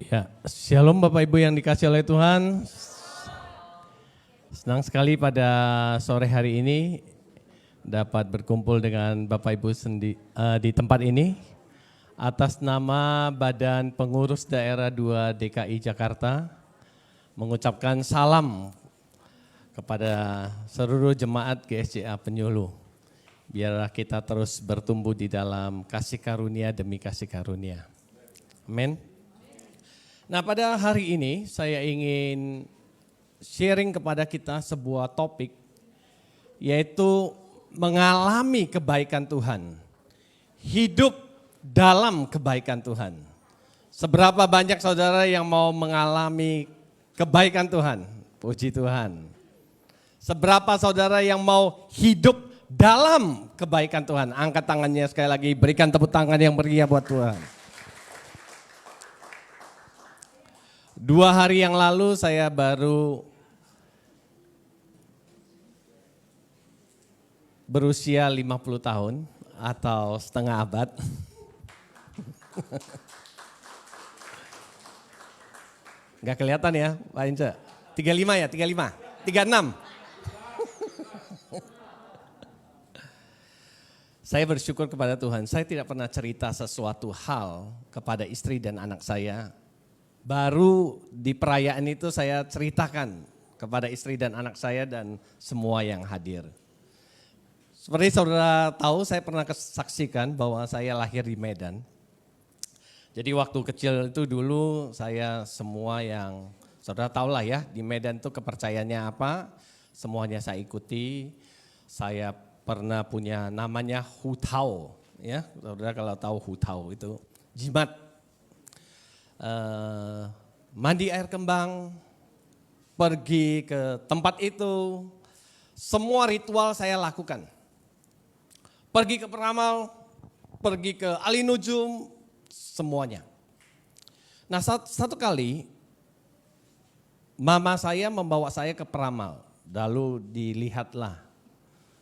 Ya, Shalom Bapak Ibu yang dikasih oleh Tuhan. Senang sekali pada sore hari ini dapat berkumpul dengan Bapak Ibu di tempat ini atas nama Badan Pengurus Daerah 2 DKI Jakarta mengucapkan salam kepada seluruh jemaat GSJA Penyuluh. Biarlah kita terus bertumbuh di dalam kasih karunia demi kasih karunia. Amin. Nah, pada hari ini saya ingin sharing kepada kita sebuah topik, yaitu mengalami kebaikan Tuhan. Hidup dalam kebaikan Tuhan. Seberapa banyak saudara yang mau mengalami kebaikan Tuhan? Puji Tuhan. Seberapa saudara yang mau hidup dalam kebaikan Tuhan? Angkat tangannya sekali lagi, berikan tepuk tangan yang meriah buat Tuhan. 2 hari yang lalu saya baru berusia 50 tahun atau setengah abad. Enggak kelihatan ya Pak Ince? 35 ya, 35, 36. Saya bersyukur kepada Tuhan, saya tidak pernah cerita sesuatu hal kepada istri dan anak saya. Baru di perayaan itu saya ceritakan kepada istri dan anak saya dan semua yang hadir. Seperti saudara tahu, saya pernah saksikan bahwa saya lahir di Medan. Jadi waktu kecil itu dulu saya semua yang saudara tahu lah ya, di Medan itu kepercayaannya apa, semuanya saya ikuti. Saya pernah punya namanya hutau, ya saudara kalau tahu hutau itu jimat. Mandi air kembang, pergi ke tempat itu, semua ritual saya lakukan. Pergi ke peramal, pergi ke alinujum, semuanya. Nah satu kali mama saya membawa saya ke peramal, lalu dilihatlah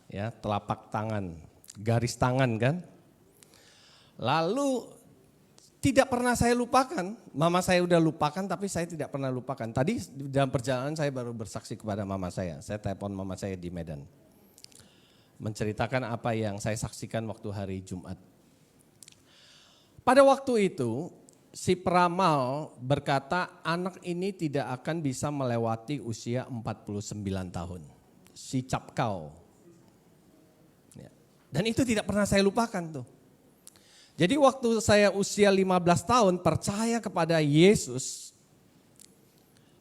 ya telapak tangan, garis tangan kan. Lalu tidak pernah saya lupakan, mama saya udah lupakan tapi saya tidak pernah lupakan. Tadi dalam perjalanan saya baru bersaksi kepada mama saya telepon mama saya di Medan. Menceritakan apa yang saya saksikan waktu hari Jumat. Pada waktu itu si peramal berkata anak ini tidak akan bisa melewati usia 49 tahun. Si Capkau. Dan itu tidak pernah saya lupakan tuh. Jadi waktu saya usia 15 tahun percaya kepada Yesus,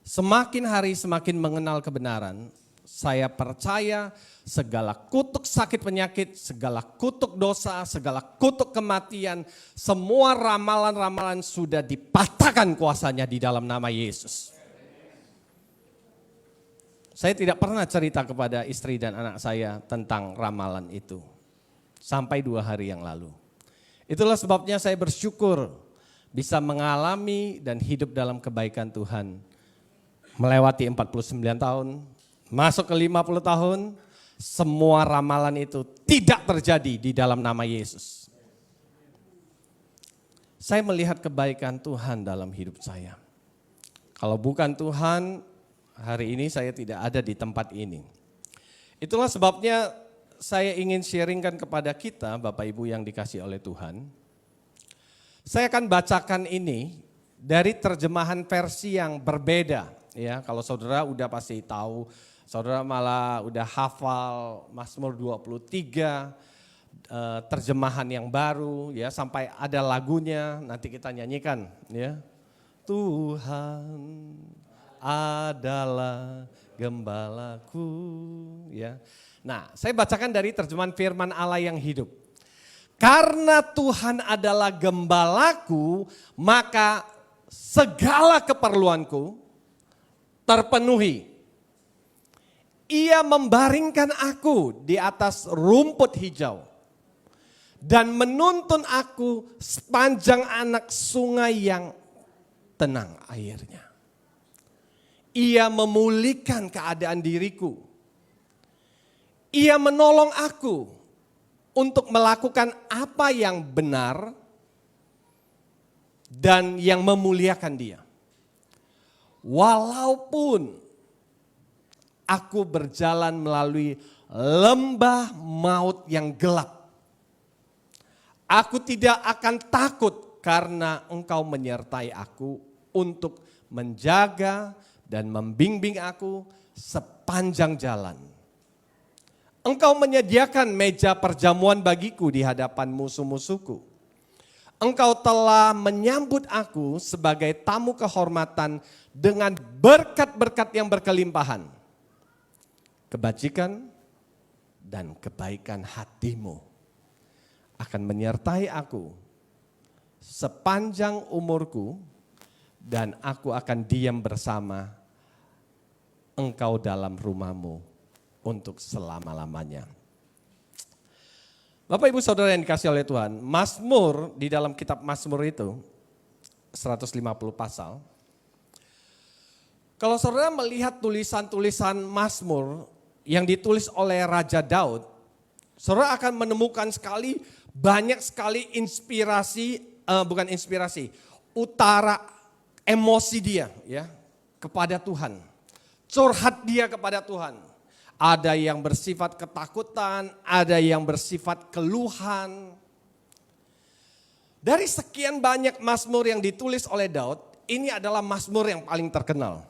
semakin hari semakin mengenal kebenaran, saya percaya segala kutuk sakit penyakit, segala kutuk dosa, segala kutuk kematian, semua ramalan-ramalan sudah dipatahkan kuasanya di dalam nama Yesus. Saya tidak pernah cerita kepada istri dan anak saya tentang ramalan itu, sampai 2 hari yang lalu. Itulah sebabnya saya bersyukur bisa mengalami dan hidup dalam kebaikan Tuhan. Melewati 49 tahun, masuk ke 50 tahun, semua ramalan itu tidak terjadi di dalam nama Yesus. Saya melihat kebaikan Tuhan dalam hidup saya. Kalau bukan Tuhan, hari ini saya tidak ada di tempat ini. Itulah sebabnya saya ingin sharingkan kepada kita Bapak Ibu yang dikasih oleh Tuhan. Saya akan bacakan ini dari terjemahan versi yang berbeda. Ya, kalau saudara udah pasti tahu, saudara malah udah hafal Mazmur 23, terjemahan yang baru ya sampai ada lagunya, nanti kita nyanyikan ya. Tuhan adalah gembalaku ya. Nah, saya bacakan dari terjemahan firman Allah yang hidup. Karena Tuhan adalah gembalaku, maka segala keperluanku terpenuhi. Ia membaringkan aku di atas rumput hijau dan menuntun aku sepanjang anak sungai yang tenang airnya. Ia memulihkan keadaan diriku. Ia menolong aku untuk melakukan apa yang benar dan yang memuliakan Dia. walaupun aku berjalan melalui lembah maut yang gelap, aku tidak akan takut karena Engkau menyertai aku untuk menjaga dan membimbing aku sepanjang jalan. Engkau menyediakan meja perjamuan bagiku di hadapan musuh-musuhku. Engkau telah menyambut aku sebagai tamu kehormatan dengan berkat-berkat yang berkelimpahan. Kebajikan dan kebaikan hatimu akan menyertai aku sepanjang umurku, dan aku akan diam bersama engkau dalam rumahmu untuk selama-lamanya. Bapak Ibu Saudara yang dikasihi oleh Tuhan, Mazmur di dalam kitab Mazmur itu 150 pasal. Kalau saudara melihat tulisan-tulisan Mazmur yang ditulis oleh Raja Daud, saudara akan menemukan banyak sekali utara emosi dia ya kepada Tuhan. Curhat dia kepada Tuhan. Ada yang bersifat ketakutan, ada yang bersifat keluhan. Dari sekian banyak mazmur yang ditulis oleh Daud, ini adalah mazmur yang paling terkenal.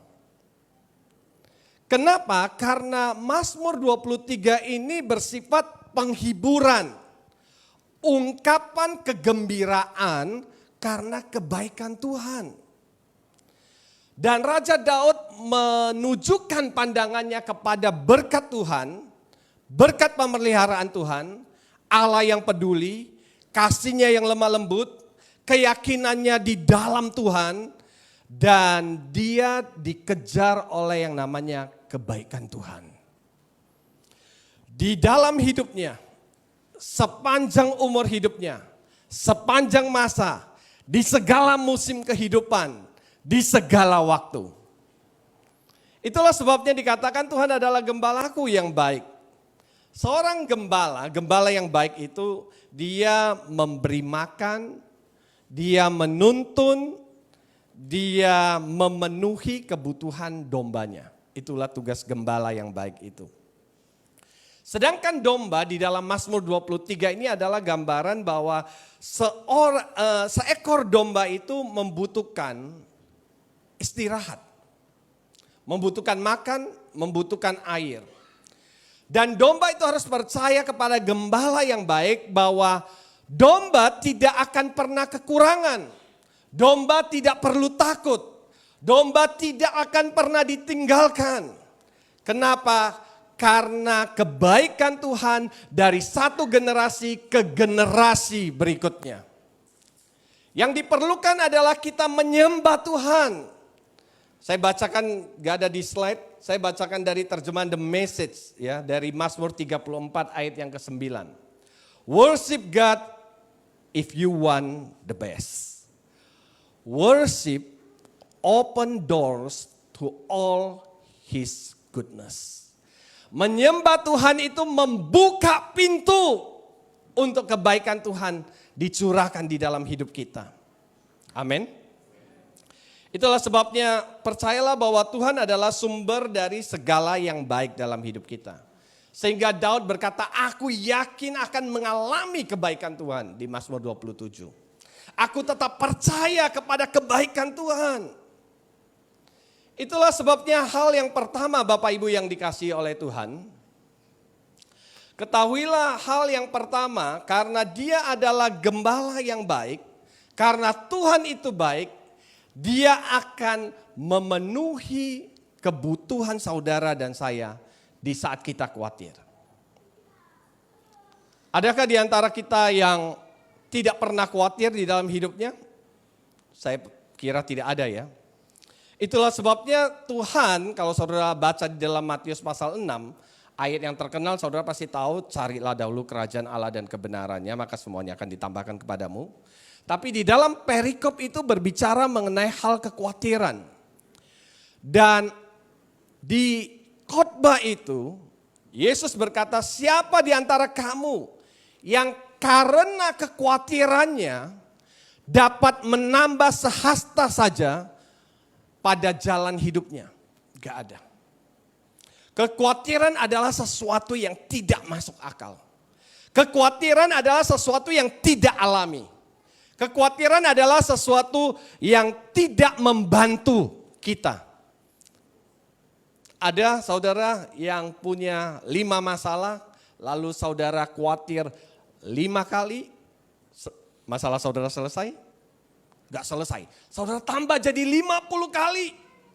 Kenapa? Karena Mazmur 23 ini bersifat penghiburan, ungkapan kegembiraan karena kebaikan Tuhan. Dan Raja Daud menunjukkan pandangannya kepada berkat Tuhan, berkat pemeliharaan Tuhan, Allah yang peduli, kasihnya yang lemah lembut, keyakinannya di dalam Tuhan, dan dia dikejar oleh yang namanya kebaikan Tuhan. Di dalam hidupnya, sepanjang umur hidupnya, sepanjang masa, di segala musim kehidupan, di segala waktu. Itulah sebabnya dikatakan Tuhan adalah gembalaku yang baik. Seorang gembala yang baik itu dia memberi makan, dia menuntun, dia memenuhi kebutuhan dombanya. Itulah tugas gembala yang baik itu. Sedangkan domba di dalam Mazmur 23 ini adalah gambaran bahwa seekor domba itu membutuhkan istirahat. Membutuhkan makan, membutuhkan air. Dan domba itu harus percaya kepada gembala yang baik bahwa domba tidak akan pernah kekurangan. Domba tidak perlu takut. Domba tidak akan pernah ditinggalkan. Kenapa? Karena kebaikan Tuhan dari satu generasi ke generasi berikutnya. Yang diperlukan adalah kita menyembah Tuhan. Saya bacakan, gak ada di slide, saya bacakan dari terjemahan The Message ya, dari Mazmur 34 ayat yang ke-9. Worship God if you want the best. Worship open doors to all His goodness. Menyembah Tuhan itu membuka pintu untuk kebaikan Tuhan dicurahkan di dalam hidup kita. Amin. Itulah sebabnya percayalah bahwa Tuhan adalah sumber dari segala yang baik dalam hidup kita. Sehingga Daud berkata, aku yakin akan mengalami kebaikan Tuhan di Mazmur 27. Aku tetap percaya kepada kebaikan Tuhan. Itulah sebabnya hal yang pertama Bapak Ibu yang dikasihi oleh Tuhan. Ketahuilah hal yang pertama, karena dia adalah gembala yang baik, karena Tuhan itu baik, dia akan memenuhi kebutuhan saudara dan saya di saat kita khawatir. Adakah di antara kita yang tidak pernah khawatir di dalam hidupnya? Saya kira tidak ada ya. Itulah sebabnya Tuhan, kalau saudara baca di dalam Matius pasal 6, ayat yang terkenal saudara pasti tahu, carilah dahulu kerajaan Allah dan kebenarannya, maka semuanya akan ditambahkan kepadamu. Tapi di dalam perikop itu berbicara mengenai hal kekhawatiran. Dan di khotbah itu, Yesus berkata, siapa di antara kamu yang karena kekhawatirannya dapat menambah sehasta saja pada jalan hidupnya. Gak ada. Kekhawatiran adalah sesuatu yang tidak masuk akal. Kekhawatiran adalah sesuatu yang tidak alami. Kekhawatiran adalah sesuatu yang tidak membantu kita. Ada saudara yang punya 5 masalah, lalu saudara khawatir 5 kali, masalah saudara selesai? Gak selesai. Saudara tambah jadi 50 kali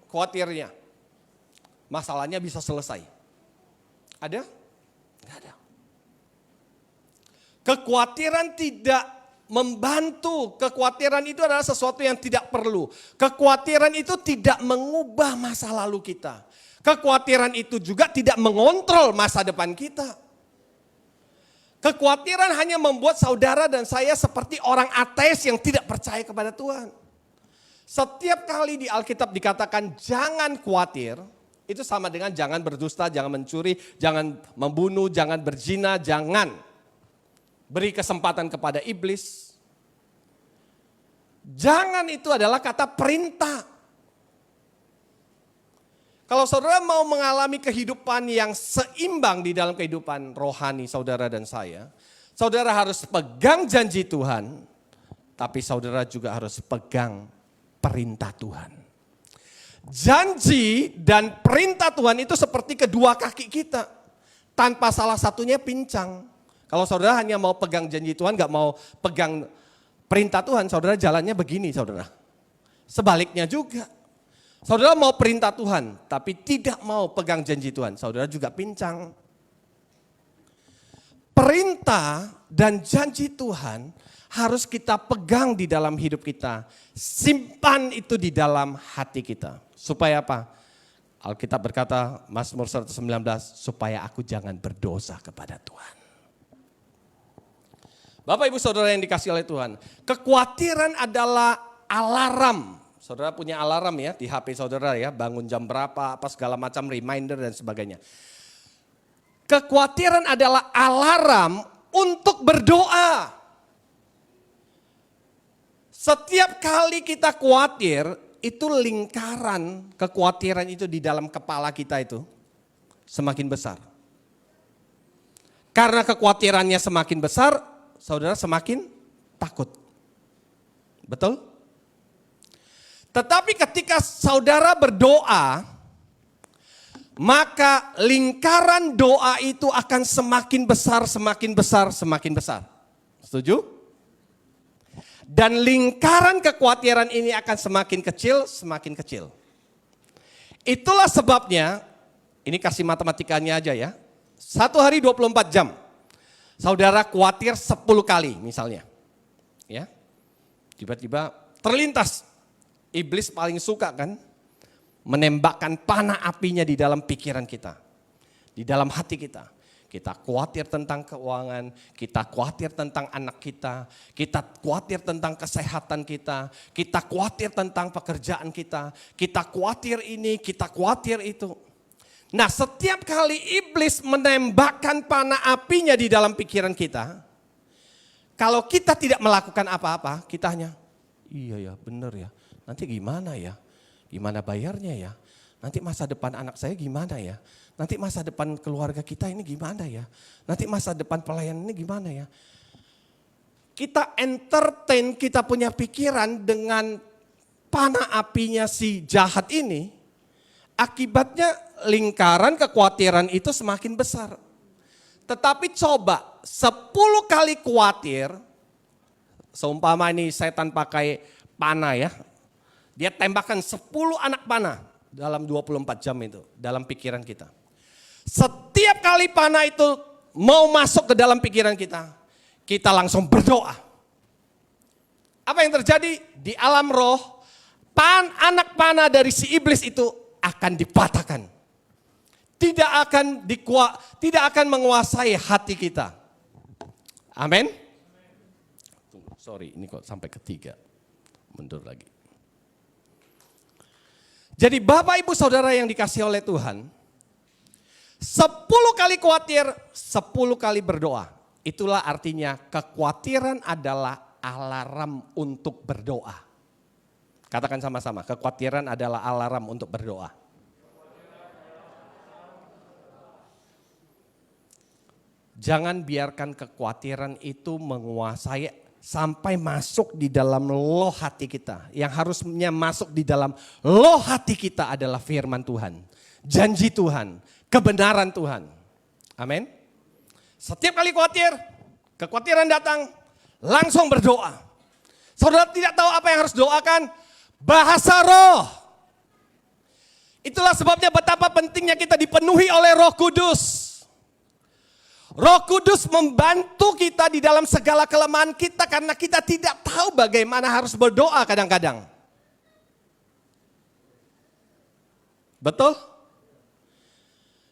khawatirnya. Masalahnya bisa selesai. Ada? Gak ada. Kekhawatiran tidak membantu. Kekhawatiran itu adalah sesuatu yang tidak perlu. Kekhawatiran itu tidak mengubah masa lalu kita. Kekhawatiran itu juga tidak mengontrol masa depan kita. Kekhawatiran hanya membuat saudara dan saya seperti orang ateis yang tidak percaya kepada Tuhan. Setiap kali di Alkitab dikatakan jangan khawatir, itu sama dengan jangan berdusta, jangan mencuri, jangan membunuh, jangan berzina, jangan beri kesempatan kepada iblis. Jangan itu adalah kata perintah. Kalau saudara mau mengalami kehidupan yang seimbang di dalam kehidupan rohani saudara dan saya, saudara harus pegang janji Tuhan, tapi saudara juga harus pegang perintah Tuhan. Janji dan perintah Tuhan itu seperti kedua kaki kita, tanpa salah satunya pincang. Kalau saudara hanya mau pegang janji Tuhan, gak mau pegang perintah Tuhan, saudara jalannya begini saudara. Sebaliknya juga. Saudara mau perintah Tuhan, tapi tidak mau pegang janji Tuhan, saudara juga pincang. Perintah dan janji Tuhan harus kita pegang di dalam hidup kita. Simpan itu di dalam hati kita. Supaya apa? Alkitab berkata, Mazmur 119, supaya aku jangan berdosa kepada Tuhan. Bapak ibu saudara yang dikasih oleh Tuhan, kekhawatiran adalah alarm. Saudara punya alarm ya di HP saudara ya, bangun jam berapa, apa segala macam reminder dan sebagainya. Kekhawatiran adalah alarm untuk berdoa. Setiap kali kita khawatir, itu lingkaran kekhawatiran itu di dalam kepala kita itu semakin besar. Karena kekhawatirannya semakin besar, saudara semakin takut. Betul? Tetapi ketika saudara berdoa, maka lingkaran doa itu akan semakin besar, semakin besar, semakin besar. Setuju? Dan lingkaran kekhawatiran ini akan semakin kecil, semakin kecil. Itulah sebabnya, ini kasih matematikanya aja ya. 1 hari 24 jam. Saudara khawatir 10 kali misalnya. Ya. Tiba-tiba terlintas. Iblis paling suka kan menembakkan panah apinya di dalam pikiran kita. Di dalam hati kita. Kita khawatir tentang keuangan, kita khawatir tentang anak kita khawatir tentang kesehatan kita khawatir tentang pekerjaan kita khawatir ini, kita khawatir itu. Nah setiap kali iblis menembakkan panah apinya di dalam pikiran kita, kalau kita tidak melakukan apa-apa, kita hanya, iya ya benar ya. Nanti gimana ya? Gimana bayarnya ya? Nanti masa depan anak saya gimana ya? Nanti masa depan keluarga kita ini gimana ya? Nanti masa depan pelayan ini gimana ya? Kita entertain, kita punya pikiran dengan panah apinya si jahat ini. Akibatnya lingkaran kekhawatiran itu semakin besar. Tetapi coba 10 kali khawatir, seumpama ini setan pakai panah ya. Dia tembakkan 10 anak panah dalam 24 jam itu, dalam pikiran kita. Setiap kali panah itu mau masuk ke dalam pikiran kita, kita langsung berdoa. Apa yang terjadi? Di alam roh, anak panah dari si iblis itu akan dipatahkan. Tidak akan menguasai hati kita. Amin. Sorry, ini kok sampai ketiga. Mundur lagi. Jadi Bapak Ibu Saudara yang dikasihi oleh Tuhan, 10 kali khawatir, 10 kali berdoa. Itulah artinya kekhawatiran adalah alarm untuk berdoa. Katakan sama-sama, kekhawatiran adalah alarm untuk berdoa. Jangan biarkan kekhawatiran itu menguasai sampai masuk di dalam loh hati kita. Yang harusnya masuk di dalam loh hati kita adalah firman Tuhan, janji Tuhan, kebenaran Tuhan. Amin. Setiap kali khawatir, kekhawatiran datang, langsung berdoa. Saudara tidak tahu apa yang harus doakan? Bahasa roh. Itulah sebabnya betapa pentingnya kita dipenuhi oleh Roh Kudus. Roh Kudus membantu kita di dalam segala kelemahan kita karena kita tidak tahu bagaimana harus berdoa kadang-kadang. Betul?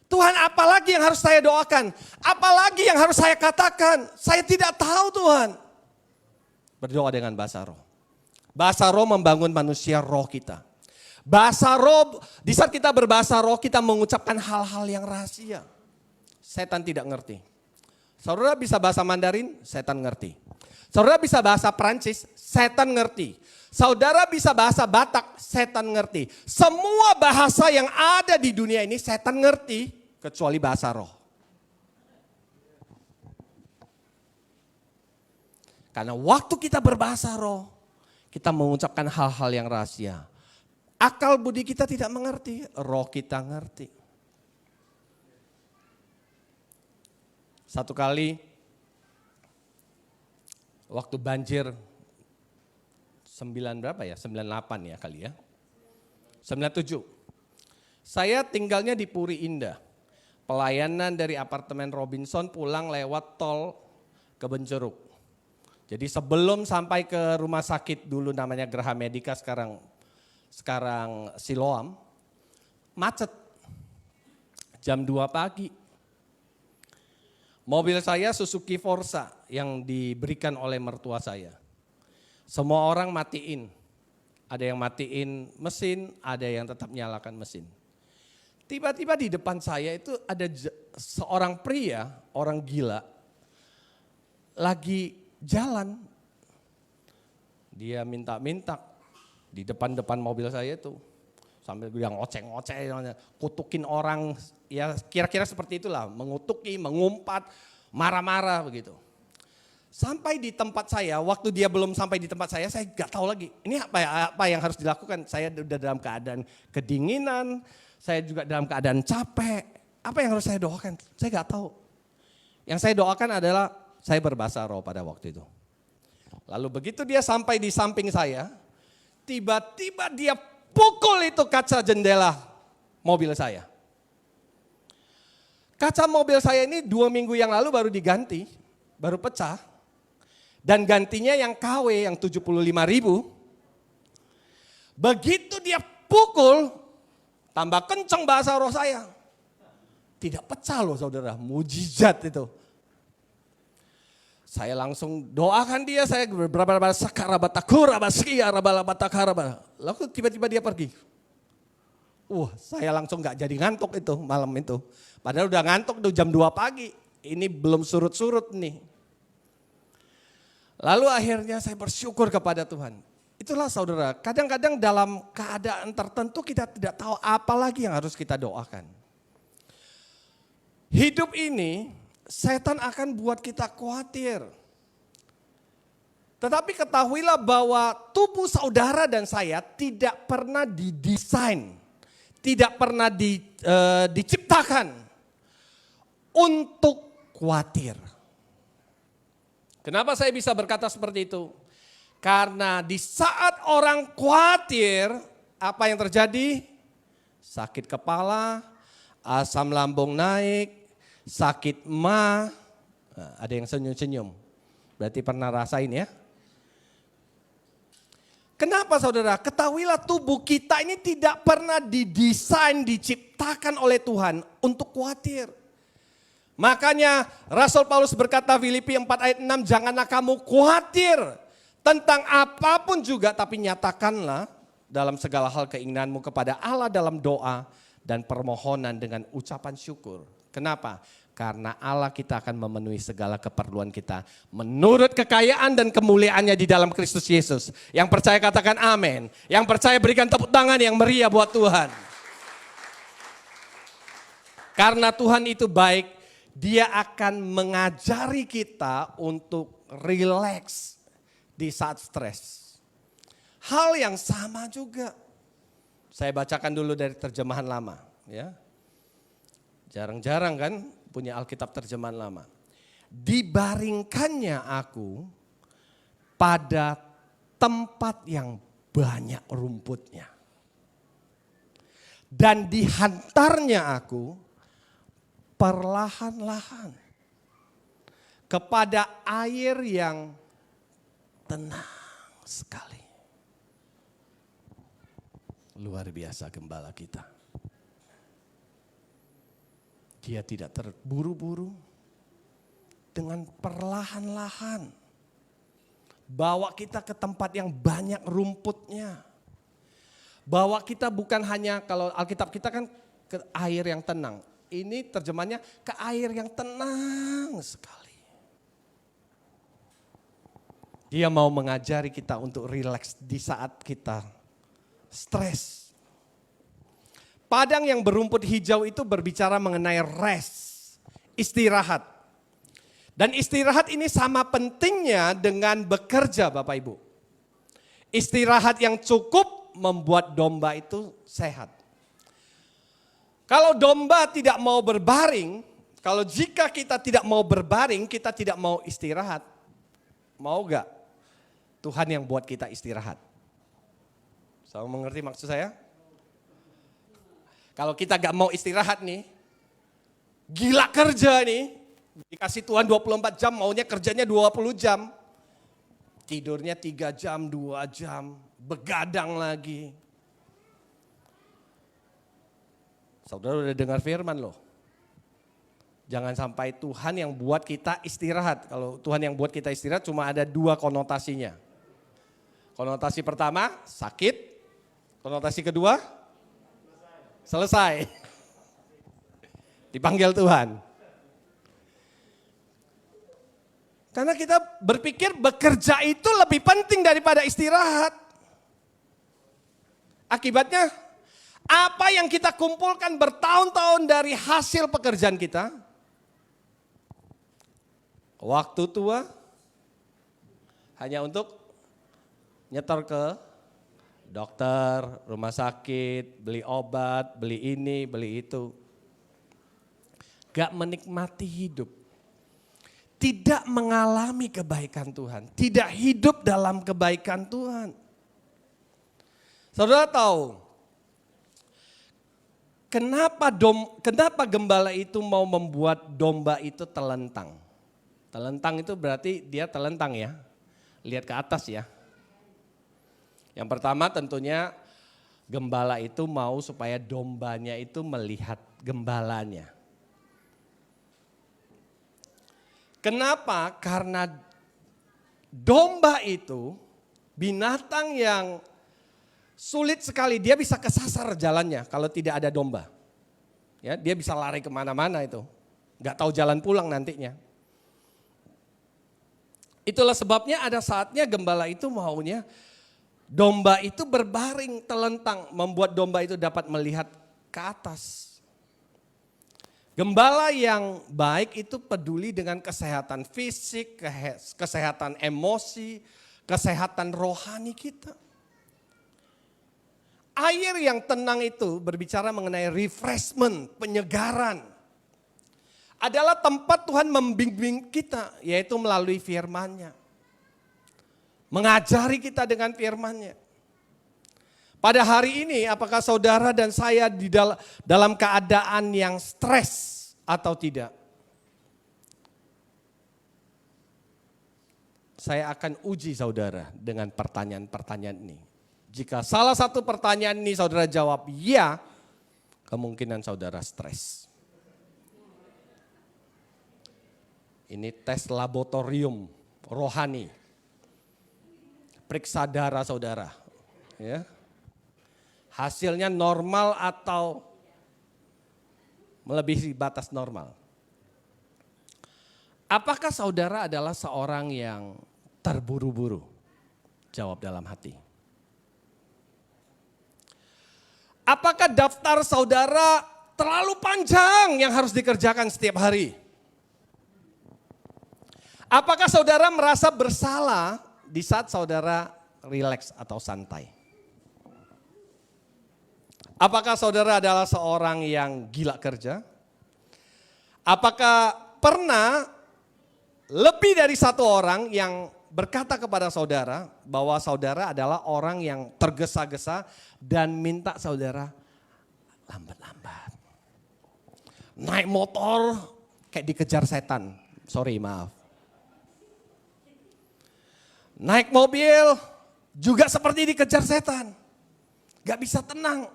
Tuhan, apalagi yang harus saya doakan? Apalagi yang harus saya katakan? Saya tidak tahu, Tuhan. Berdoa dengan bahasa roh. Bahasa roh membangun manusia roh kita. Bahasa roh, di saat kita berbahasa roh kita mengucapkan hal-hal yang rahasia. Setan tidak ngerti. Saudara bisa bahasa Mandarin, setan ngerti. Saudara bisa bahasa Prancis, setan ngerti. Saudara bisa bahasa Batak, setan ngerti. Semua bahasa yang ada di dunia ini setan ngerti, kecuali bahasa roh. Karena waktu kita berbahasa roh, kita mengucapkan hal-hal yang rahasia. Akal budi kita tidak mengerti, roh kita ngerti. Satu kali waktu banjir 98 ya kali ya. 97. Saya tinggalnya di Puri Indah. Pelayanan dari apartemen Robinson pulang lewat tol ke Benjeruk. Jadi sebelum sampai ke rumah sakit dulu namanya Graha Medica sekarang Siloam, macet. Jam 2 pagi. Mobil saya Suzuki Forza yang diberikan oleh mertua saya. Semua orang matiin. Ada yang matiin mesin, ada yang tetap nyalakan mesin. Tiba-tiba di depan saya itu ada seorang pria, orang gila, lagi jalan. Dia minta-minta di depan-depan mobil saya itu. Sambil bilang ngoceh-ngoceh, kutukin orang, ya kira-kira seperti itulah. Mengutuki, mengumpat, marah-marah begitu. Sampai di tempat saya, waktu dia belum sampai di tempat saya gak tahu lagi. Ini apa yang harus dilakukan. Saya udah dalam keadaan kedinginan, saya juga dalam keadaan capek. Apa yang harus saya doakan? Saya gak tahu. Yang saya doakan adalah saya berbahasa roh pada waktu itu. Lalu begitu dia sampai di samping saya, tiba-tiba dia pukul itu kaca jendela mobil saya. Kaca mobil saya ini 2 minggu yang lalu baru diganti, baru pecah. Dan gantinya yang KW yang 75.000. Begitu dia pukul, tambah kencang bahasa roh saya. Tidak pecah loh saudara, mujizat itu. Saya langsung doakan dia, saya berapa sakarabatakura baskia rabalabatakara. Lalu tiba-tiba dia pergi. Saya langsung gak jadi ngantuk itu malam itu. Padahal udah ngantuk tuh jam 2 pagi. Ini belum surut-surut nih. Lalu akhirnya saya bersyukur kepada Tuhan. Itulah saudara, kadang-kadang dalam keadaan tertentu kita tidak tahu apa lagi yang harus kita doakan. Hidup ini setan akan buat kita khawatir. Tetapi ketahuilah bahwa tubuh saudara dan saya tidak pernah didesain, tidak pernah diciptakan untuk khawatir. Kenapa saya bisa berkata seperti itu? Karena di saat orang khawatir, apa yang terjadi? Sakit kepala, asam lambung naik, sakit ma, ada yang senyum-senyum, berarti pernah rasain ya. Kenapa saudara? Ketahuilah tubuh kita ini tidak pernah didesain, diciptakan oleh Tuhan untuk khawatir. Makanya Rasul Paulus berkata Filipi 4 ayat 6, janganlah kamu khawatir tentang apapun juga, tapi nyatakanlah dalam segala hal keinginanmu kepada Allah dalam doa dan permohonan dengan ucapan syukur. Kenapa? Karena Allah kita akan memenuhi segala keperluan kita menurut kekayaan dan kemuliaannya di dalam Kristus Yesus. Yang percaya katakan amin. Yang percaya berikan tepuk tangan yang meriah buat Tuhan. Karena Tuhan itu baik, Dia akan mengajari kita untuk rileks di saat stres. Hal yang sama juga. Saya bacakan dulu dari terjemahan lama, ya. Jarang-jarang kan punya Alkitab terjemahan lama. Dibaringkannya aku pada tempat yang banyak rumputnya. Dan dihantarnya aku perlahan-lahan kepada air yang tenang sekali. Luar biasa gembala kita. Dia tidak terburu-buru, dengan perlahan-lahan bawa kita ke tempat yang banyak rumputnya. Bawa kita bukan hanya, kalau Alkitab kita kan ke air yang tenang. Ini terjemahnya ke air yang tenang sekali. Dia mau mengajari kita untuk rileks di saat kita stres. Padang yang berumput hijau itu berbicara mengenai rest, istirahat. Dan istirahat ini sama pentingnya dengan bekerja Bapak Ibu. Istirahat yang cukup membuat domba itu sehat. Kalau domba tidak mau berbaring, kalau jika kita tidak mau berbaring, kita tidak mau istirahat. Mau gak Tuhan yang buat kita istirahat? Saya mengerti maksud saya? Kalau kita gak mau istirahat nih, gila kerja nih, dikasih Tuhan 24 jam, maunya kerjanya 20 jam. Tidurnya 3 jam, 2 jam, begadang lagi. Saudara udah dengar firman loh. Jangan sampai Tuhan yang buat kita istirahat. Kalau Tuhan yang buat kita istirahat cuma ada 2 konotasinya. Konotasi pertama, sakit. Konotasi kedua, selesai. Dipanggil Tuhan. Karena kita berpikir bekerja itu lebih penting daripada istirahat. Akibatnya apa yang kita kumpulkan bertahun-tahun dari hasil pekerjaan kita, waktu tua hanya untuk nyetor ke dokter, rumah sakit, beli obat, beli ini, beli itu. Gak menikmati hidup. Tidak mengalami kebaikan Tuhan. Tidak hidup dalam kebaikan Tuhan. Saudara tahu, kenapa gembala itu mau membuat domba itu telentang? Telentang itu berarti dia telentang ya. Lihat ke atas ya. Yang pertama tentunya gembala itu mau supaya dombanya itu melihat gembalanya. Kenapa? Karena domba itu binatang yang sulit sekali, dia bisa kesasar jalannya kalau tidak ada domba. Ya, dia bisa lari kemana-mana itu, nggak tahu jalan pulang nantinya. Itulah sebabnya ada saatnya gembala itu maunya domba itu berbaring telentang, membuat domba itu dapat melihat ke atas. Gembala yang baik itu peduli dengan kesehatan fisik, kesehatan emosi, kesehatan rohani kita. Air yang tenang itu berbicara mengenai refreshment, penyegaran. Adalah tempat Tuhan membimbing kita, yaitu melalui firman-Nya. Mengajari kita dengan firman-Nya. Pada hari ini apakah saudara dan saya di dalam keadaan yang stres atau tidak? Saya akan uji saudara dengan pertanyaan-pertanyaan ini. Jika salah satu pertanyaan ini saudara jawab ya, kemungkinan saudara stres. Ini tes laboratorium rohani. Periksa darah saudara. Ya. Hasilnya normal atau melebihi batas normal. Apakah saudara adalah seorang yang terburu-buru? Jawab dalam hati. Apakah daftar saudara terlalu panjang yang harus dikerjakan setiap hari? Apakah saudara merasa bersalah di saat saudara rileks atau santai? Apakah saudara adalah seorang yang gila kerja? Apakah pernah lebih dari satu orang yang berkata kepada saudara bahwa saudara adalah orang yang tergesa-gesa dan minta saudara lambat-lambat. Naik motor kayak dikejar setan, sorry maaf. Naik mobil juga seperti dikejar setan, gak bisa tenang.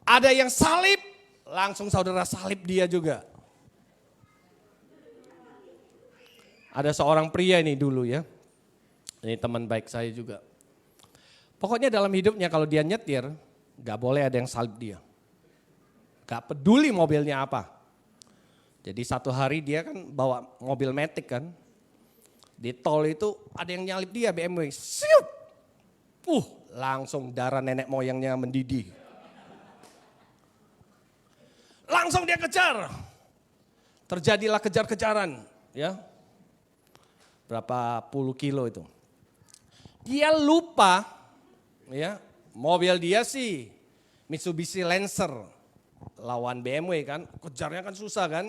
Ada yang salib, langsung saudara salib dia juga. Ada seorang pria ini dulu ya, ini teman baik saya juga. Pokoknya dalam hidupnya kalau dia nyetir, gak boleh ada yang salib dia. Gak peduli mobilnya apa. Jadi satu hari dia kan bawa mobil Matic kan. Di tol itu ada yang nyalip dia BMW. Siup! Langsung darah nenek moyangnya mendidih. Langsung dia kejar. Terjadilah kejar-kejaran ya. Berapa puluh kilo itu. Dia lupa ya, mobil dia sih Mitsubishi Lancer lawan BMW kan, kejarnya kan susah kan.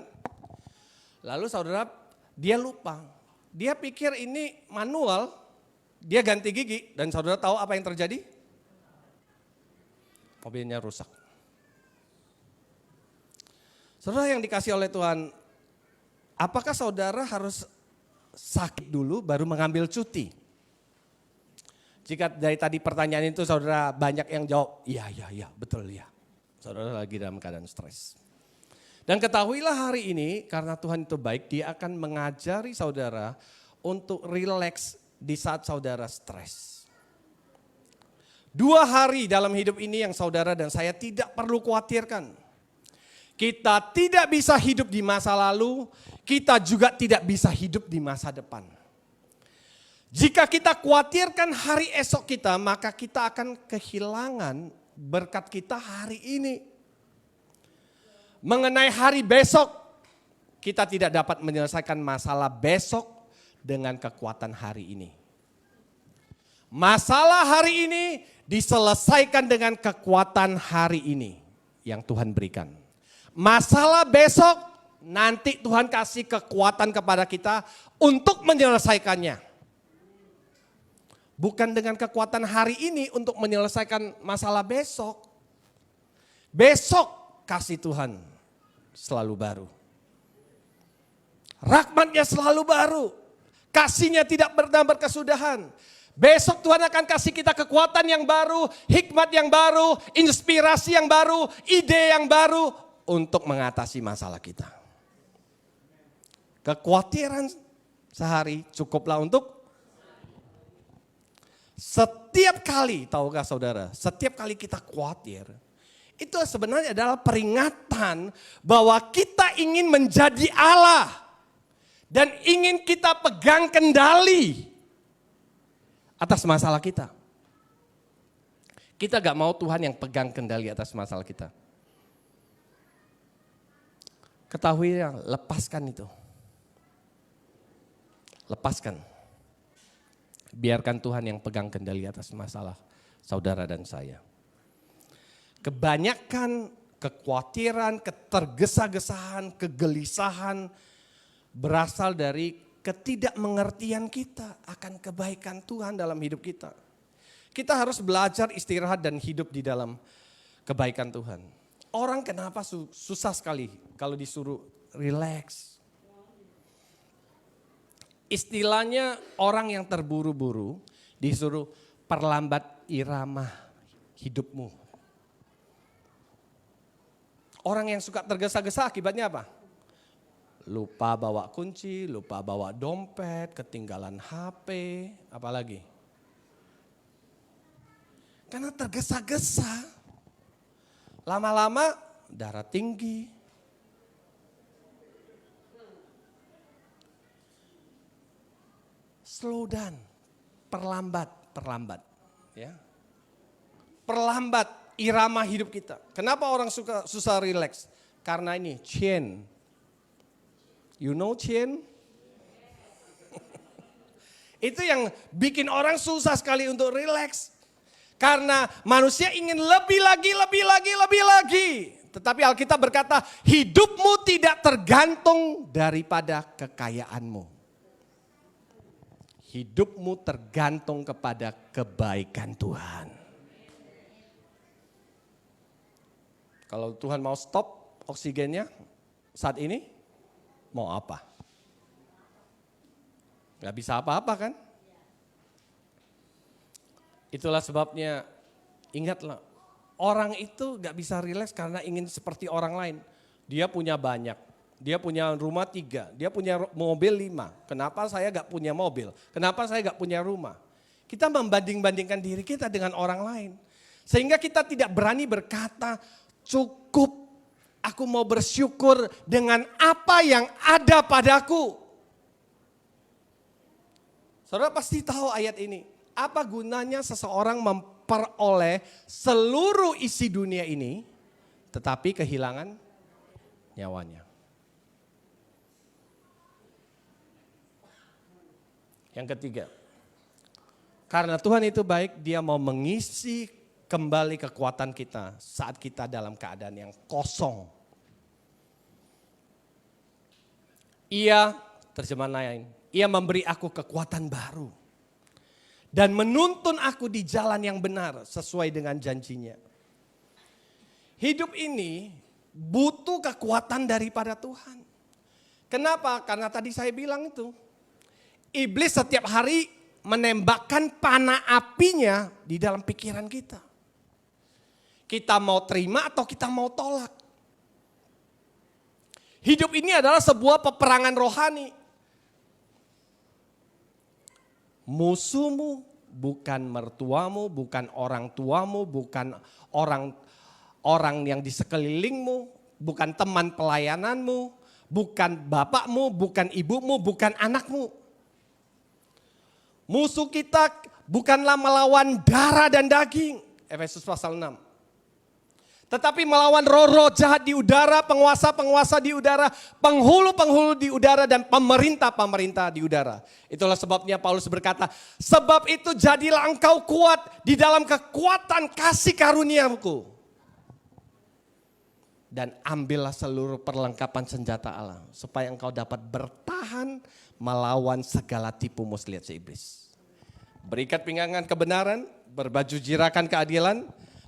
Lalu saudara dia lupa, dia pikir ini manual, dia ganti gigi dan saudara tahu apa yang terjadi? Mobilnya rusak. Saudara yang dikasih oleh Tuhan, apakah saudara harus sakit dulu baru mengambil cuti? Jika dari tadi pertanyaan itu saudara banyak yang jawab, iya betul ya. Saudara lagi dalam keadaan stres. Dan ketahuilah hari ini karena Tuhan itu baik, dia akan mengajari saudara untuk rileks di saat saudara stres. 2 hari dalam hidup ini yang saudara dan saya tidak perlu khawatirkan. Kita tidak bisa hidup di masa lalu, kita juga tidak bisa hidup di masa depan. Jika kita khawatirkan hari esok kita, maka kita akan kehilangan berkat kita hari ini. Mengenai hari besok, kita tidak dapat menyelesaikan masalah besok dengan kekuatan hari ini. Masalah hari ini diselesaikan dengan kekuatan hari ini yang Tuhan berikan. Masalah besok nanti Tuhan kasih kekuatan kepada kita untuk menyelesaikannya. Bukan dengan kekuatan hari ini untuk menyelesaikan masalah besok. Besok kasih Tuhan selalu baru. Rahmatnya selalu baru. Kasihnya tidak pernah berkesudahan. Besok Tuhan akan kasih kita kekuatan yang baru, hikmat yang baru, inspirasi yang baru, ide yang baru untuk mengatasi masalah kita. Kekhawatiran sehari cukuplah untuk setiap kali, tahukah saudara, setiap kali kita khawatir, itu sebenarnya adalah peringatan bahwa kita ingin menjadi Allah dan ingin kita pegang kendali atas masalah kita. Kita gak mau Tuhan yang pegang kendali atas masalah kita. Ketahui yang lepaskan itu. Lepaskan. Biarkan Tuhan yang pegang kendali atas masalah saudara dan saya. Kebanyakan kekhawatiran, ketergesa-gesaan, kegelisahan berasal dari ketidakmengertian kita akan kebaikan Tuhan dalam hidup kita. Kita harus belajar istirahat dan hidup di dalam kebaikan Tuhan. Orang kenapa susah sekali kalau disuruh relax. Istilahnya orang yang terburu-buru disuruh perlambat irama hidupmu. Orang yang suka tergesa-gesa akibatnya apa? Lupa bawa kunci, lupa bawa dompet, ketinggalan HP, apalagi? Karena tergesa-gesa. Lama-lama darah tinggi. slow down, perlambat, ya. Perlambat irama hidup kita. Kenapa orang susah relax? Karena ini chain. You know chain? Itu yang bikin orang susah sekali untuk relax. Karena manusia ingin lebih lagi. Tetapi Alkitab berkata, hidupmu tidak tergantung daripada kekayaanmu. Hidupmu tergantung kepada kebaikan Tuhan. Kalau Tuhan mau stop oksigennya saat ini, mau apa? Gak bisa apa-apa kan? Itulah sebabnya ingatlah, orang itu gak bisa rileks karena ingin seperti orang lain. Dia punya banyak, dia punya rumah 3, dia punya mobil 5. Kenapa saya gak punya mobil? Kenapa saya gak punya rumah? Kita membanding-bandingkan diri kita dengan orang lain. Sehingga kita tidak berani berkata, cukup, aku mau bersyukur dengan apa yang ada padaku. Saudara pasti tahu ayat ini. Apa gunanya seseorang memperoleh seluruh isi dunia ini, tetapi kehilangan nyawanya? Yang ketiga, karena Tuhan itu baik, Dia mau mengisi kembali kekuatan kita saat kita dalam keadaan yang kosong. Ia, terjemahan lain, Ia memberi aku kekuatan baru dan menuntun aku di jalan yang benar sesuai dengan janjinya. Hidup ini butuh kekuatan daripada Tuhan. Kenapa? Karena tadi saya bilang itu, iblis setiap hari menembakkan panah apinya di dalam pikiran kita. Kita mau terima atau kita mau tolak. Hidup ini adalah sebuah peperangan rohani. Musuhmu bukan mertuamu, bukan orang tuamu, bukan orang yang di sekelilingmu, bukan teman pelayananmu, bukan bapakmu, bukan ibumu, bukan anakmu. Musuh kita bukanlah melawan darah dan daging, Efesus pasal 6. Tetapi melawan roh-roh jahat di udara, penguasa-penguasa di udara, penghulu-penghulu di udara, dan pemerintah-pemerintah di udara. Itulah sebabnya Paulus berkata, sebab itu jadilah engkau kuat di dalam kekuatan kasih karuniaku. Dan ambillah seluruh perlengkapan senjata Allah, supaya engkau dapat bertahan melawan segala tipu muslihat si iblis. Berikat pinggangan kebenaran, berbaju jirakan keadilan,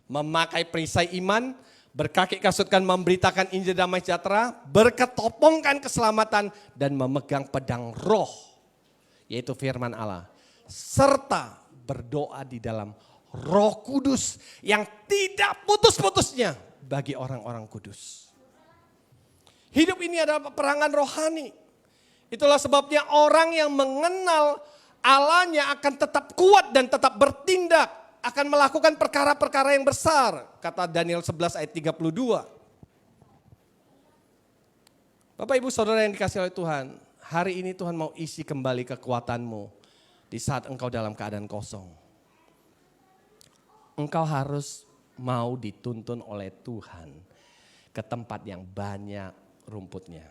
memakai perisai iman, berkaki kasutkan memberitakan Injil damai sejahtera, berketopongkan keselamatan, dan memegang pedang roh, yaitu firman Allah. Serta berdoa di dalam Roh Kudus yang tidak putus-putusnya bagi orang-orang kudus. Hidup ini adalah peperangan rohani. Itulah sebabnya orang yang mengenal Allahnya akan tetap kuat dan tetap bertindak. Akan melakukan perkara-perkara yang besar, kata Daniel 11 ayat 32. Bapak ibu saudara yang dikasihi oleh Tuhan, hari ini Tuhan mau isi kembali kekuatanmu di saat engkau dalam keadaan kosong. Engkau harus mau dituntun oleh Tuhan ke tempat yang banyak rumputnya.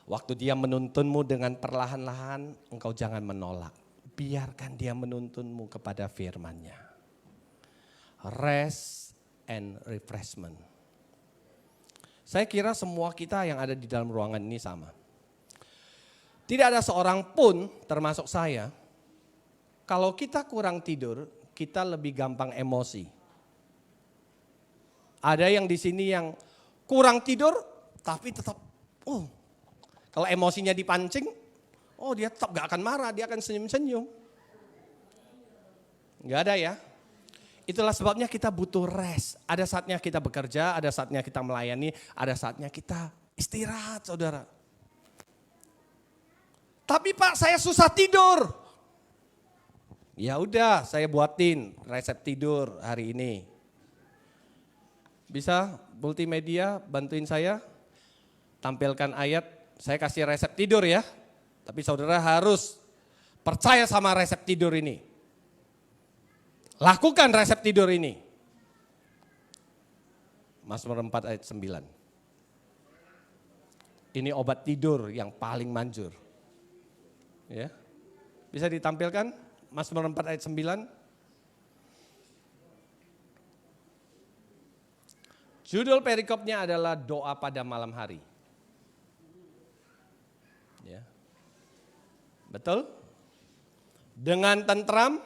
Waktu Dia menuntunmu dengan perlahan-lahan, engkau jangan menolak. Biarkan Dia menuntunmu kepada firman-Nya. Rest and refreshment. Saya kira semua kita yang ada di dalam ruangan ini sama. Tidak ada seorang pun termasuk saya, kalau kita kurang tidur, kita lebih gampang emosi. Ada yang di sini yang kurang tidur tapi tetap, kalau emosinya dipancing, dia tetap gak akan marah, dia akan senyum-senyum. Gak ada ya. Itulah sebabnya kita butuh rest. Ada saatnya kita bekerja, ada saatnya kita melayani, ada saatnya kita istirahat, saudara. Tapi Pak, saya susah tidur. Ya udah, saya buatin resep tidur hari ini. Bisa multimedia bantuin saya tampilkan ayat, saya kasih resep tidur ya. Tapi saudara harus Percaya sama resep tidur ini. Lakukan resep tidur ini. Mazmur 4 ayat 9. Ini obat tidur yang paling manjur. Ya. Bisa ditampilkan Mazmur 4 ayat 9. Judul perikopnya adalah doa pada malam hari. Ya. Betul? Dengan tentram,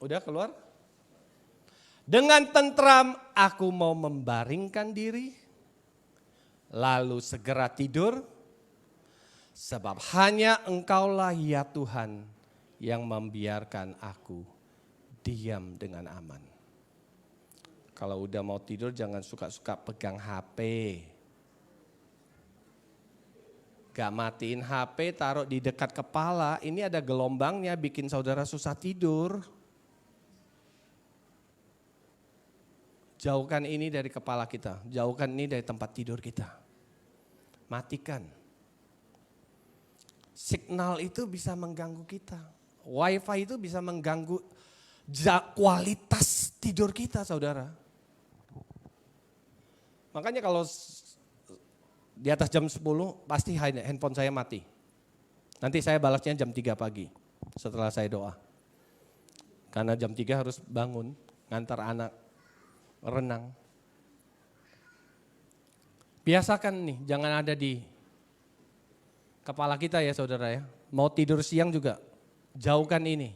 udah keluar? Dengan tentram aku mau membaringkan diri, lalu segera tidur, sebab hanya Engkaulah ya Tuhan yang membiarkan aku diam dengan aman. Kalau udah mau tidur jangan suka-suka pegang HP. Gak matiin HP, taruh di dekat kepala, ini ada gelombangnya bikin saudara susah tidur. Jauhkan ini dari kepala kita, jauhkan ini dari tempat tidur kita. Matikan. Signal itu bisa mengganggu kita. Wifi itu bisa mengganggu kualitas tidur kita, saudara. Makanya kalau di atas jam 10 pasti handphone saya mati. Nanti saya balasnya jam 3 pagi setelah saya doa. Karena jam 3 harus bangun, ngantar anak renang. Biasakan nih, jangan ada di kepala kita ya saudara ya. Mau tidur siang juga, jauhkan ini.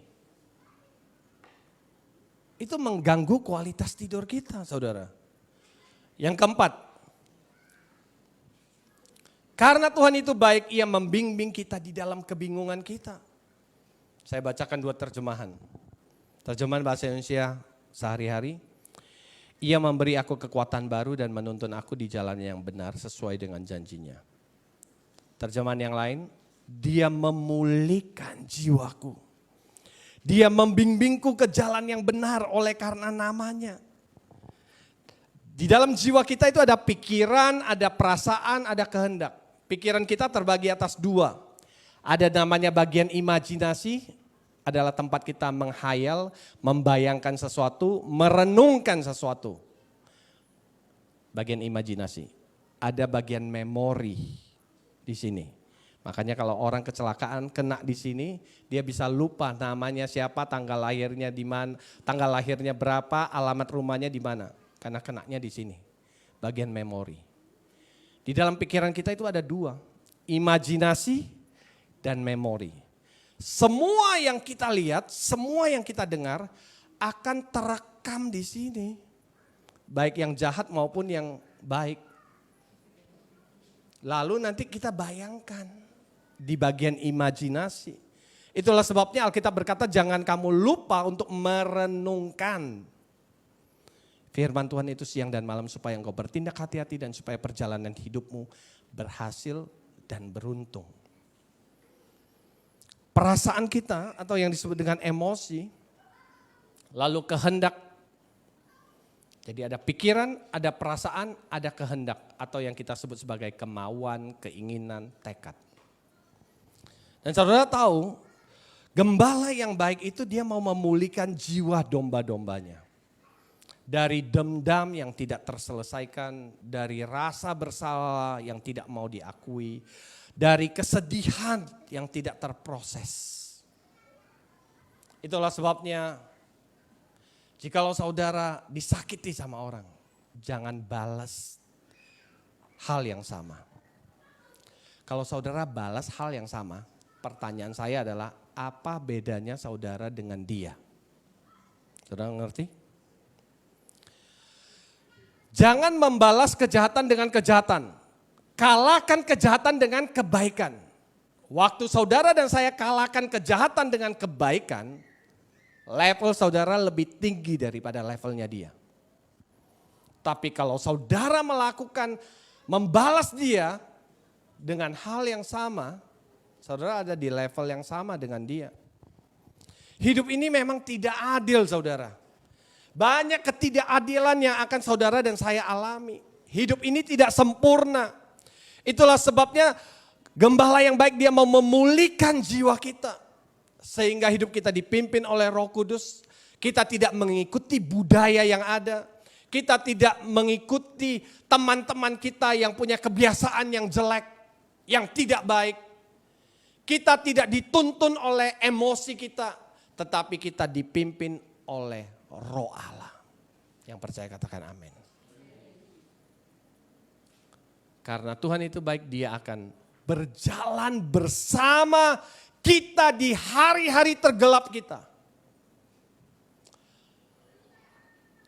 Itu mengganggu kualitas tidur kita saudara. Yang keempat, karena Tuhan itu baik, Ia membimbing kita di dalam kebingungan kita. Saya bacakan 2 terjemahan. Terjemahan bahasa Indonesia sehari-hari. Ia memberi aku kekuatan baru dan menuntun aku di jalan yang benar sesuai dengan janjinya. Terjemahan yang lain, Dia memulihkan jiwaku. Dia membimbingku ke jalan yang benar oleh karena namanya. Di dalam jiwa kita itu ada pikiran, ada perasaan, ada kehendak. Pikiran kita terbagi atas 2. Ada namanya bagian imajinasi, adalah tempat kita menghayal, membayangkan sesuatu, merenungkan sesuatu. Bagian imajinasi. Ada bagian memori di sini. Makanya kalau orang kecelakaan kena di sini, dia bisa lupa namanya siapa, tanggal lahirnya di mana, tanggal lahirnya berapa, alamat rumahnya di mana. Karena kenanya di sini, bagian memori. Di dalam pikiran kita itu ada 2, imajinasi dan memori. Semua yang kita lihat, semua yang kita dengar akan terekam di sini. Baik yang jahat maupun yang baik. Lalu nanti kita bayangkan di bagian imajinasi. Itulah sebabnya Alkitab berkata jangan kamu lupa untuk merenungkan firman Tuhan itu siang dan malam supaya engkau bertindak hati-hati dan supaya perjalanan hidupmu berhasil dan beruntung. Perasaan kita atau yang disebut dengan emosi, lalu kehendak. Jadi ada pikiran, ada perasaan, ada kehendak atau yang kita sebut sebagai kemauan, keinginan, tekad. Dan saudara tahu, gembala yang baik itu dia mau memulihkan jiwa domba-dombanya. Dari dendam yang tidak terselesaikan, dari rasa bersalah yang tidak mau diakui, dari kesedihan yang tidak terproses. Itulah sebabnya jikalau saudara disakiti sama orang, jangan balas hal yang sama. Kalau saudara balas hal yang sama, pertanyaan saya adalah apa bedanya saudara dengan dia? Saudara ngerti? Jangan membalas kejahatan dengan kejahatan. Kalahkan kejahatan dengan kebaikan. Waktu saudara dan saya kalahkan kejahatan dengan kebaikan, level saudara lebih tinggi daripada levelnya dia. Tapi kalau saudara membalas dia dengan hal yang sama, saudara ada di level yang sama dengan dia. Hidup ini memang tidak adil saudara. Banyak ketidakadilan yang akan saudara dan saya alami. Hidup ini tidak sempurna. Itulah sebabnya gembala yang baik dia mau memulihkan jiwa kita. sehingga hidup kita dipimpin oleh Roh Kudus. Kita tidak mengikuti budaya yang ada. Kita tidak mengikuti teman-teman kita yang punya kebiasaan yang jelek, yang tidak baik. Kita tidak dituntun oleh emosi kita, tetapi kita dipimpin oleh Roh Allah. Yang percaya katakan amin. Karena Tuhan itu baik, Dia akan berjalan bersama kita di hari-hari tergelap kita.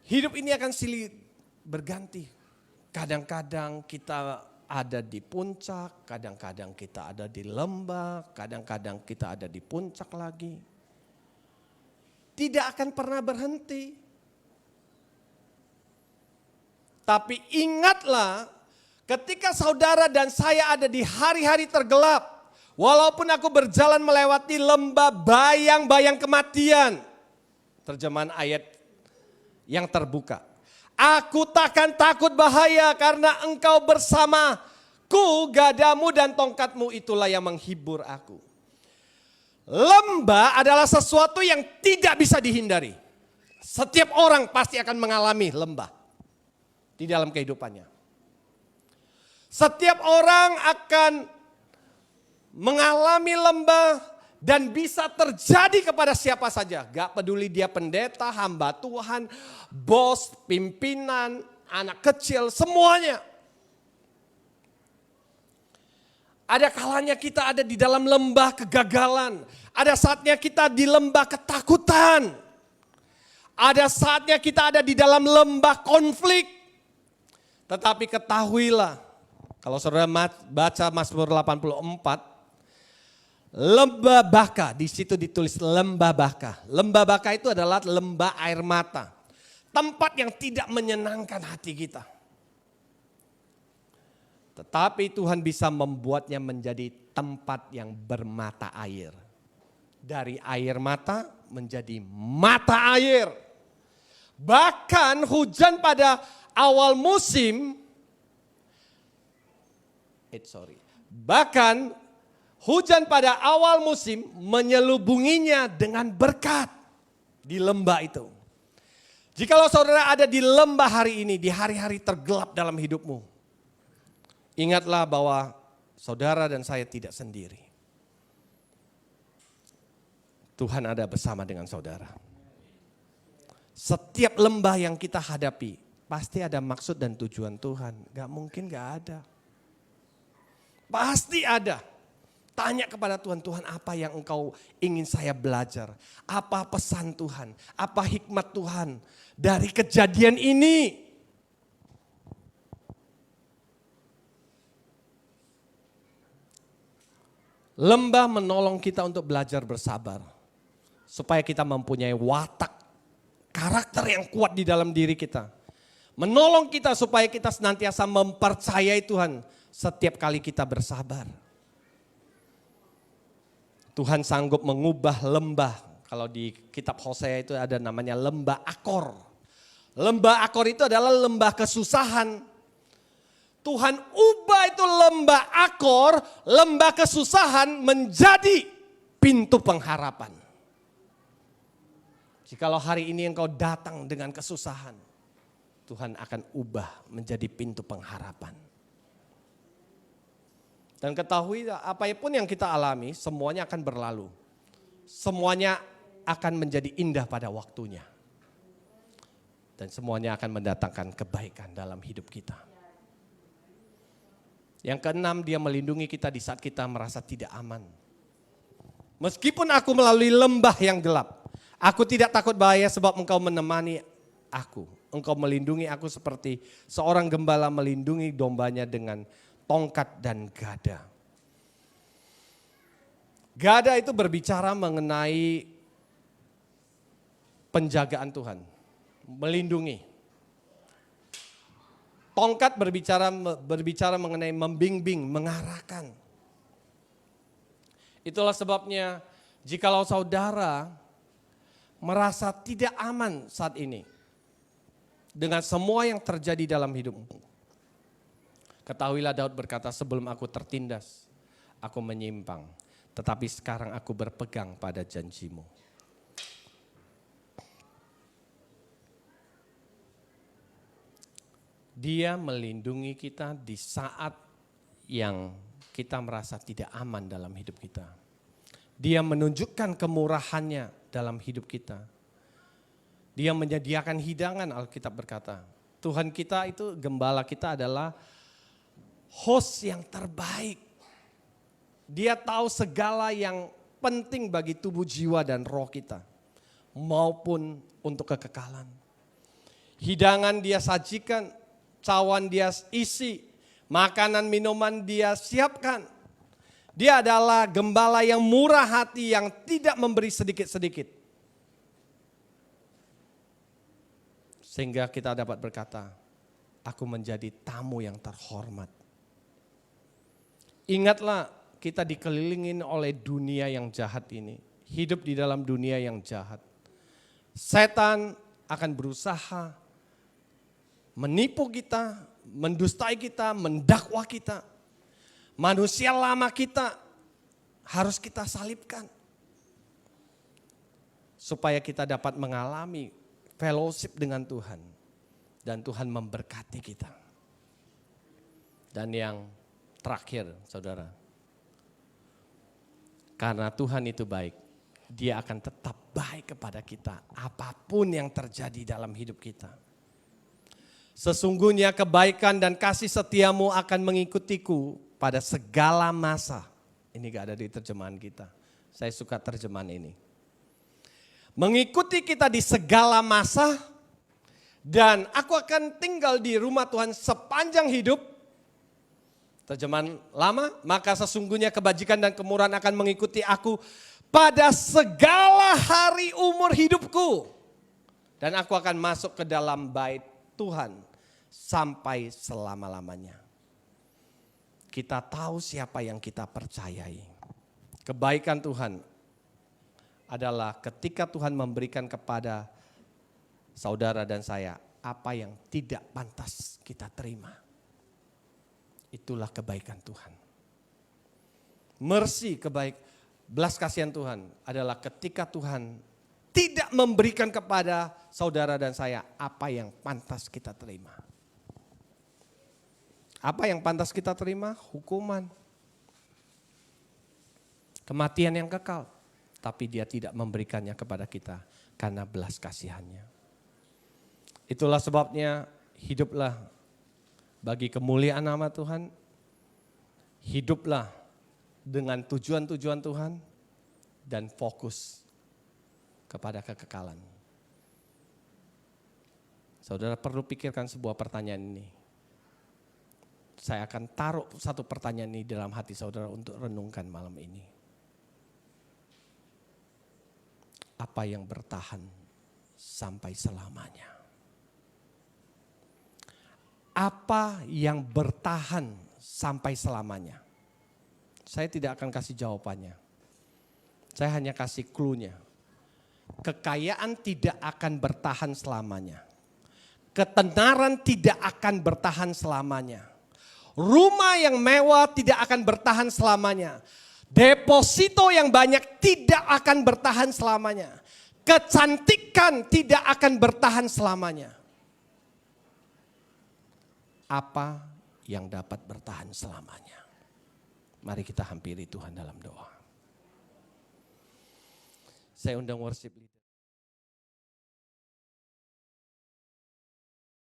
Hidup ini akan silih berganti. Kadang-kadang kita ada di puncak, kadang-kadang kita ada di lembah, kadang-kadang kita ada di puncak lagi. Tidak akan pernah berhenti. Tapi ingatlah, ketika saudara dan saya ada di hari-hari tergelap, walaupun aku berjalan melewati lembah bayang-bayang kematian. Terjemahan ayat yang terbuka. Aku takkan takut bahaya karena engkau bersamaku, gadamu dan tongkatmu itulah yang menghibur aku. Lembah adalah sesuatu yang tidak bisa dihindari. Setiap orang pasti akan mengalami lembah di dalam kehidupannya. Setiap orang akan mengalami lembah dan bisa terjadi kepada siapa saja. Gak peduli dia pendeta, hamba Tuhan, bos, pimpinan, anak kecil, semuanya. Ada kalanya kita ada di dalam lembah kegagalan. Ada saatnya kita di lembah ketakutan. Ada saatnya kita ada di dalam lembah konflik. Tetapi ketahuilah, kalau saudara baca Mazmur 84, lembah Baka, di situ ditulis lembah Baka. Lembah Baka itu adalah lembah air mata. Tempat yang tidak menyenangkan hati kita. Tetapi Tuhan bisa membuatnya menjadi tempat yang bermata air. Dari air mata menjadi mata air. Bahkan hujan pada awal musim, bahkan hujan pada awal musim menyelubunginya dengan berkat di lembah itu. Jikalau saudara ada di lembah hari ini, di hari-hari tergelap dalam hidupmu, ingatlah bahwa saudara dan saya tidak sendiri. Tuhan ada bersama dengan saudara. Setiap lembah yang kita hadapi, pasti ada maksud dan tujuan Tuhan. Gak mungkin gak ada. Pasti ada. Tanya kepada Tuhan, Tuhan apa yang engkau ingin saya belajar? Apa pesan Tuhan? Apa hikmat Tuhan dari kejadian ini? Lembah menolong kita untuk belajar bersabar. Supaya kita mempunyai watak, karakter yang kuat di dalam diri kita. Menolong kita supaya kita senantiasa mempercayai Tuhan setiap kali kita bersabar. Tuhan sanggup mengubah lembah. Kalau di kitab Hosea itu ada namanya lembah Akor. Lembah Akor itu adalah lembah kesusahan. Tuhan ubah itu lembah Akor, lembah kesusahan menjadi pintu pengharapan. Jikalau hari ini engkau datang dengan kesusahan, Tuhan akan ubah menjadi pintu pengharapan. Dan ketahui apapun yang kita alami semuanya akan berlalu. Semuanya akan menjadi indah pada waktunya. Dan semuanya akan mendatangkan kebaikan dalam hidup kita. Yang keenam, Dia melindungi kita di saat kita merasa tidak aman. Meskipun aku melalui lembah yang gelap, aku tidak takut bahaya sebab Engkau menemani aku. Engkau melindungi aku seperti seorang gembala melindungi dombanya dengan tongkat dan gada. Gada itu berbicara mengenai penjagaan Tuhan, melindungi. Tongkat berbicara mengenai membimbing, mengarahkan. Itulah sebabnya jikalau saudara merasa tidak aman saat ini dengan semua yang terjadi dalam hidupmu, ketahuilah Daud berkata, sebelum aku tertindas, aku menyimpang. tetapi sekarang aku berpegang pada janji-Mu. Dia melindungi kita di saat yang kita merasa tidak aman dalam hidup kita. Dia menunjukkan kemurahannya dalam hidup kita. Dia menyediakan hidangan, Alkitab berkata. Tuhan kita itu, gembala kita adalah host yang terbaik. Dia tahu segala yang penting bagi tubuh, jiwa, dan roh kita. Maupun untuk kekekalan. Hidangan dia sajikan, cawan dia isi, makanan minuman dia siapkan. Dia adalah gembala yang murah hati, yang tidak memberi sedikit-sedikit. Sehingga kita dapat berkata, aku menjadi tamu yang terhormat. Ingatlah, kita dikelilingin oleh dunia yang jahat ini. Hidup di dalam dunia yang jahat. Setan akan berusaha menipu kita, mendustai kita, mendakwa kita. Manusia lama kita harus kita salibkan. Supaya kita dapat mengalami fellowship dengan Tuhan. Dan Tuhan memberkati kita. Dan yang terakhir, saudara. Karena Tuhan itu baik, Dia akan tetap baik kepada kita. Apapun yang terjadi dalam hidup kita. Sesungguhnya kebaikan dan kasih setiamu akan mengikutiku pada segala masa. Ini gak ada di terjemahan kita. Saya suka terjemahan ini. Mengikuti kita di segala masa. Dan aku akan tinggal di rumah Tuhan sepanjang hidup. Terjemahan lama. Maka sesungguhnya kebajikan dan kemurahan akan mengikuti aku pada segala hari umur hidupku. Dan aku akan masuk ke dalam bait Tuhan sampai selama-lamanya. Kita tahu siapa yang kita percayai. Kebaikan Tuhan adalah ketika Tuhan memberikan kepada saudara dan saya apa yang tidak pantas kita terima. Itulah kebaikan Tuhan. Mercy, belas kasihan Tuhan adalah ketika Tuhan tidak memberikan kepada saudara dan saya apa yang pantas kita terima. Apa yang pantas kita terima? Hukuman. Kematian yang kekal. Tapi Dia tidak memberikannya kepada kita karena belas kasihannya. Itulah sebabnya hiduplah bagi kemuliaan nama Tuhan. Hiduplah dengan tujuan-tujuan Tuhan dan fokus kepada kekekalan. Saudara perlu pikirkan sebuah pertanyaan ini. Saya akan taruh satu pertanyaan ini dalam hati saudara untuk renungkan malam ini. Apa yang bertahan sampai selamanya? Apa yang bertahan sampai selamanya? Saya tidak akan kasih jawabannya. Saya hanya kasih clue-nya. Kekayaan tidak akan bertahan selamanya. Ketenaran tidak akan bertahan selamanya. Rumah yang mewah tidak akan bertahan selamanya. Deposito yang banyak tidak akan bertahan selamanya. Kecantikan tidak akan bertahan selamanya. Apa yang dapat bertahan selamanya? Mari kita hampiri Tuhan dalam doa. Saya undang worship leader.